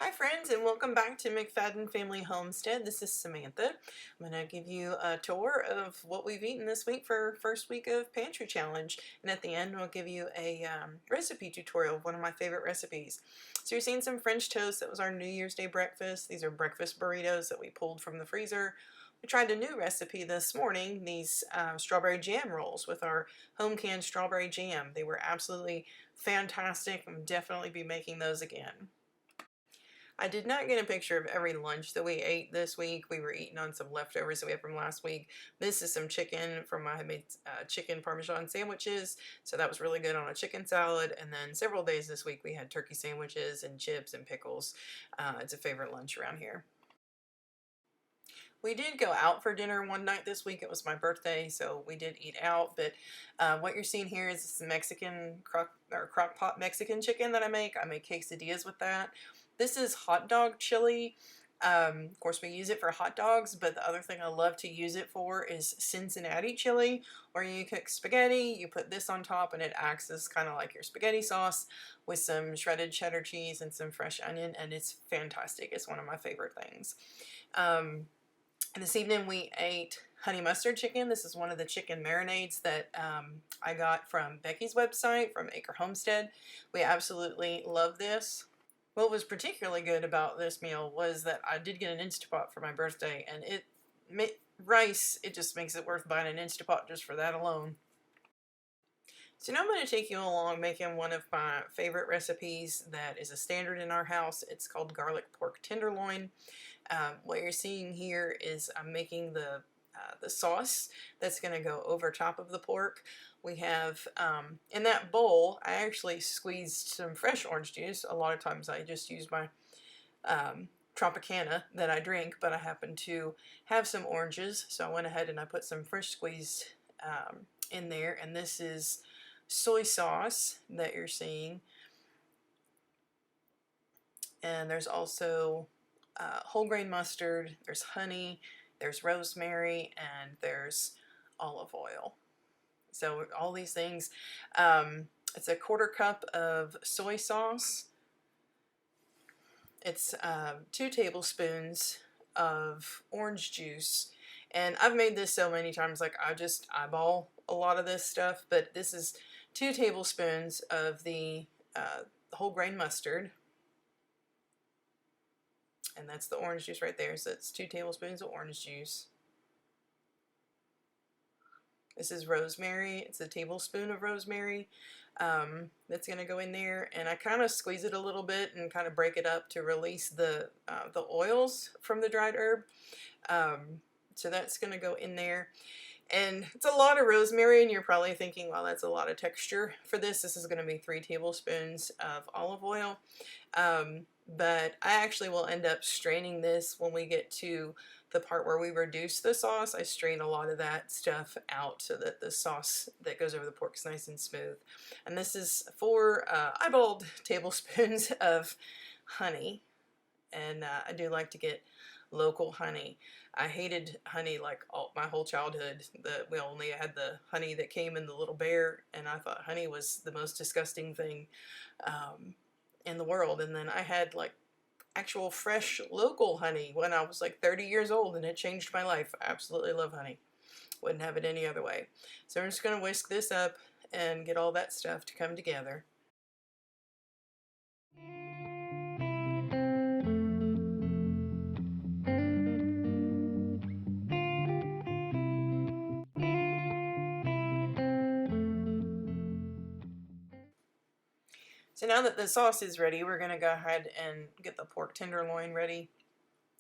Hi friends, and welcome back to McFadden Family Homestead. This is Samantha. I'm going to give you a tour of what we've eaten this week for first week of Pantry Challenge, and at the end I'll give you a recipe tutorial of one of my favorite recipes. So you're seeing some French toast. That was our New Year's Day breakfast. These are breakfast burritos that we pulled from the freezer. We tried a new recipe this morning, these strawberry jam rolls with our home canned strawberry jam. They were absolutely fantastic. I'm definitely be making those again. I did not get a picture of every lunch that we ate this week. We were eating on some leftovers that we had from last week. This is some chicken from my homemade chicken Parmesan sandwiches. So that was really good on a chicken salad. And then several days this week we had turkey sandwiches and chips and pickles. It's a favorite lunch around here. We did go out for dinner one night this week. It was my birthday, so we did eat out. But what you're seeing here is some Mexican crock pot Mexican chicken that I make. I make quesadillas with that. This is hot dog chili. Of course, we use it for hot dogs, but the other thing I love to use it for is Cincinnati chili, where you cook spaghetti, you put this on top, and it acts as kind of like your spaghetti sauce with some shredded cheddar cheese and some fresh onion, and it's fantastic. It's one of my favorite things. This evening we ate honey mustard chicken. This is one of the chicken marinades that I got from Becky's website, from Acre Homestead. We absolutely love this. What was particularly good about this meal was that I did get an Instapot for my birthday, and rice, it just makes it worth buying an Instapot just for that alone. So now I'm going to take you along making one of my favorite recipes that is a standard in our house. It's called garlic pork tenderloin. What you're seeing here is I'm making the sauce that's going to go over top of the pork. We have, in that bowl, I actually squeezed some fresh orange juice. A lot of times I just use my Tropicana that I drink, but I happen to have some oranges, so I went ahead and I put some fresh squeezed in there, and this is soy sauce that you're seeing. And there's also whole grain mustard, there's honey, there's rosemary, and there's olive oil. So all these things, it's a 1/4 cup of soy sauce. It's 2 tablespoons of orange juice. And I've made this so many times, like I just eyeball a lot of this stuff, but this is 2 tablespoons of the whole grain mustard. And that's the orange juice right there. So it's 2 tablespoons of orange juice. This is rosemary. It's a tablespoon of rosemary that's going to go in there. And I kind of squeeze it a little bit and kind of break it up to release the oils from the dried herb. So that's going to go in there. And it's a lot of rosemary, and you're probably thinking, well, that's a lot of texture for this. This is going to be 3 tablespoons of olive oil. But I actually will end up straining this when we get to the part where we reduce the sauce. I strain a lot of that stuff out so that the sauce that goes over the pork is nice and smooth. And this is 4 eyeballed tablespoons of honey. And I do like to get local honey. I hated honey like my whole childhood. We only had the honey that came in the little bear, and I thought honey was the most disgusting thing in the world. And then I had like actual fresh local honey when I was like 30 years old, and it changed my life. I absolutely love honey. Wouldn't have it any other way. So I'm just going to whisk this up and get all that stuff to come together. So now that the sauce is ready, we're going to go ahead and get the pork tenderloin ready.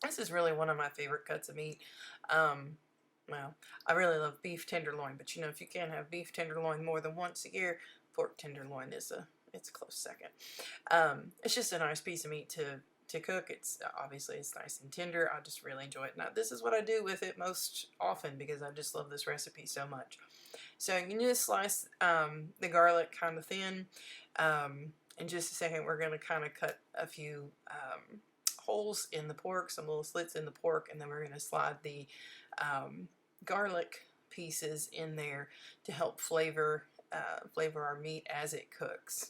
This is really one of my favorite cuts of meat. Well, I really love beef tenderloin, but you know, if you can't have beef tenderloin more than once a year, pork tenderloin is it's a close second. It's just a nice piece of meat to cook. It's obviously it's nice and tender. I just really enjoy it. Now, this is what I do with it most often because I just love this recipe so much. So you need to slice the garlic kind of thin. In just a second, we're going to kind of cut a few holes in the pork, some little slits in the pork, and then we're going to slide the garlic pieces in there to help flavor our meat as it cooks.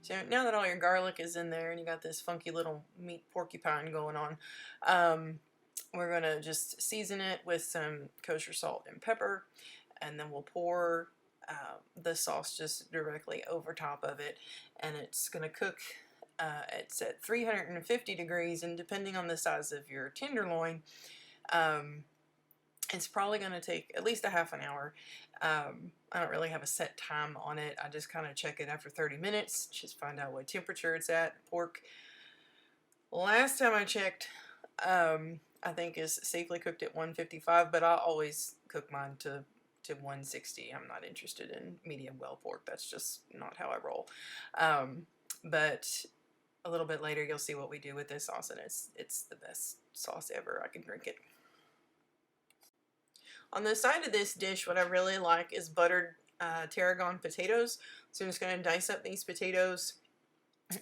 So now that all your garlic is in there and you got this funky little meat porcupine going on, we're going to just season it with some kosher salt and pepper, and then we'll pour the sauce just directly over top of it, and it's going to cook. It's at 350 degrees, and depending on the size of your tenderloin, it's probably going to take at least a half an hour. I don't really have a set time on it. I just kind of check it after 30 minutes, just find out what temperature it's at. Pork, last time I checked, I think is safely cooked at 155, but I always cook mine to 160. I'm not interested in medium well pork. That's just not how I roll. But a little bit later, you'll see what we do with this sauce, and it's the best sauce ever. I can drink it. On the side of this dish, what I really like is buttered tarragon potatoes. So I'm just going to dice up these potatoes.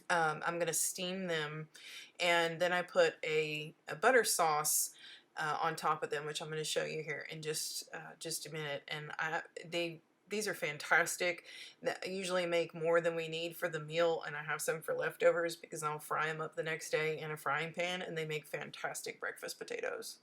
I'm going to steam them, and then I put a butter sauce on top of them, which I'm going to show you here in just a minute. And these are fantastic. I usually make more than we need for the meal, and I have some for leftovers because I'll fry them up the next day in a frying pan, and they make fantastic breakfast potatoes.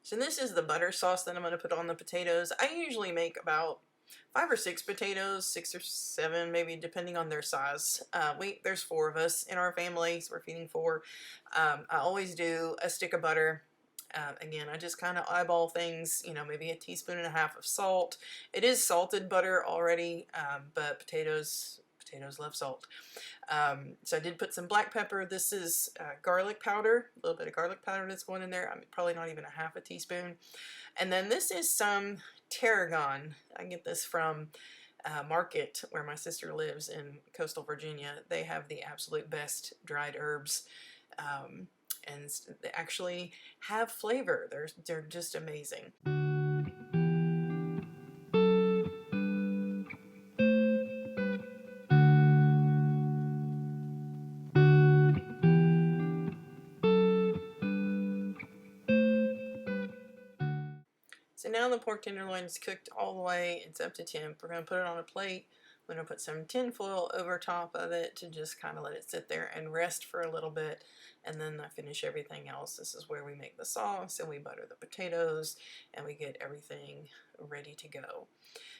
So this is the butter sauce that I'm going to put on the potatoes. I usually make about 5 or 6 potatoes, 6 or 7 maybe, depending on their size. There's 4 of us in our family, so we're feeding 4. I always do a stick of butter. Again, I just kind of eyeball things, you know, maybe a teaspoon and a half of salt. It is salted butter already, but potatoes love salt. So I did put some black pepper. This is garlic powder, a little bit of garlic powder that's going in there. Probably not even a half a teaspoon. And then this is some tarragon. I get this from Market, where my sister lives in coastal Virginia. They have the absolute best dried herbs. And they actually have flavor. They're just amazing. So now the pork tenderloin is cooked all the way. It's up to temp. We're going to put it on a plate. I'm going to put some tin foil over top of it to just kind of let it sit there and rest for a little bit. And then I finish everything else. This is where we make the sauce, and we butter the potatoes, and we get everything ready to go.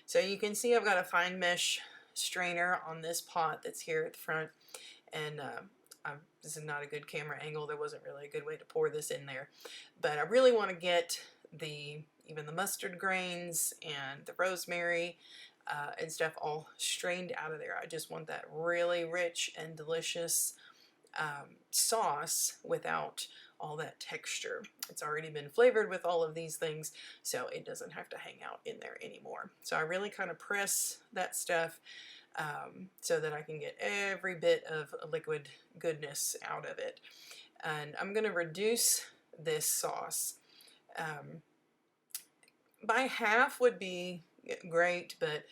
So you can see I've got a fine mesh strainer on this pot that's here at the front. And this is not a good camera angle. There wasn't really a good way to pour this in there. But I really want to get even the mustard grains and the rosemary and stuff all strained out of there. I just want that really rich and delicious sauce without all that texture. It's already been flavored with all of these things, so it doesn't have to hang out in there anymore. So I really kind of press that stuff so that I can get every bit of liquid goodness out of it. And I'm going to reduce this sauce. By half would be great, but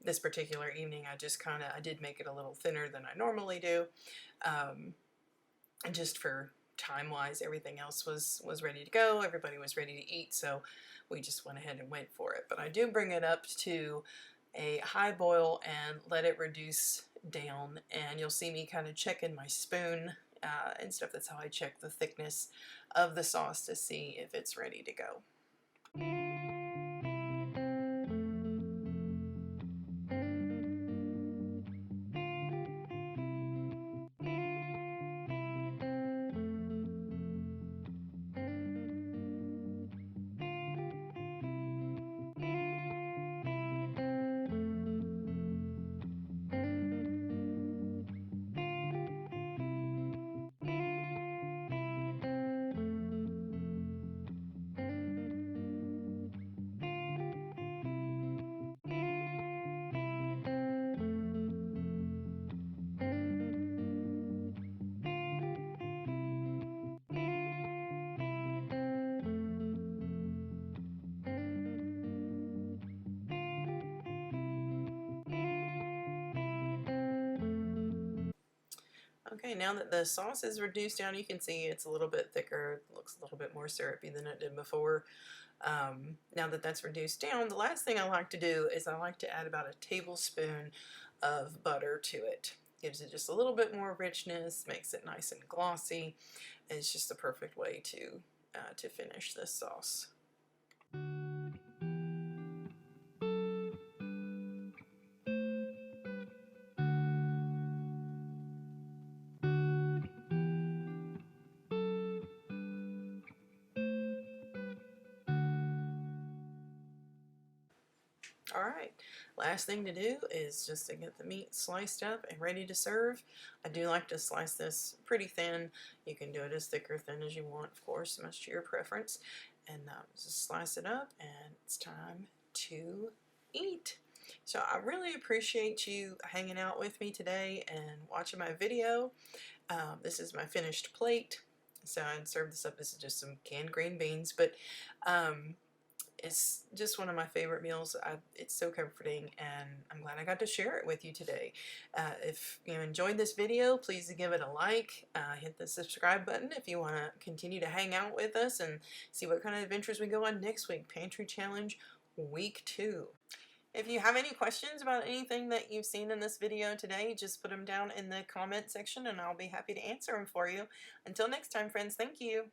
this particular evening I did make it a little thinner than I normally do. And just for time-wise, everything else was ready to go. Everybody was ready to eat, so we just went ahead and went for it. But I do bring it up to a high boil and let it reduce down, and you'll see me kind of checking my spoon and stuff. That's how I check the thickness of the sauce to see if it's ready to go. Okay, now that the sauce is reduced down, you can see it's a little bit thicker. It looks a little bit more syrupy than it did before. Now that that's reduced down, the last thing I like to do is I like to add about a tablespoon of butter to it. Gives it just a little bit more richness, makes it nice and glossy. It's just the perfect way to finish this sauce. Alright, last thing to do is just to get the meat sliced up and ready to serve. I do like to slice this pretty thin. You can do it as thick or thin as you want, of course, much to your preference. And just slice it up and it's time to eat. So I really appreciate you hanging out with me today and watching my video. This is my finished plate. So I'd serve this up. This is just some canned green beans, but it's just one of my favorite meals. It's so comforting, and I'm glad I got to share it with you today. If you enjoyed this video, please give it a like. Hit the subscribe button if you want to continue to hang out with us and see what kind of adventures we go on next week. Pantry Challenge Week 2. If you have any questions about anything that you've seen in this video today, just put them down in the comment section and I'll be happy to answer them for you. Until next time, friends, thank you.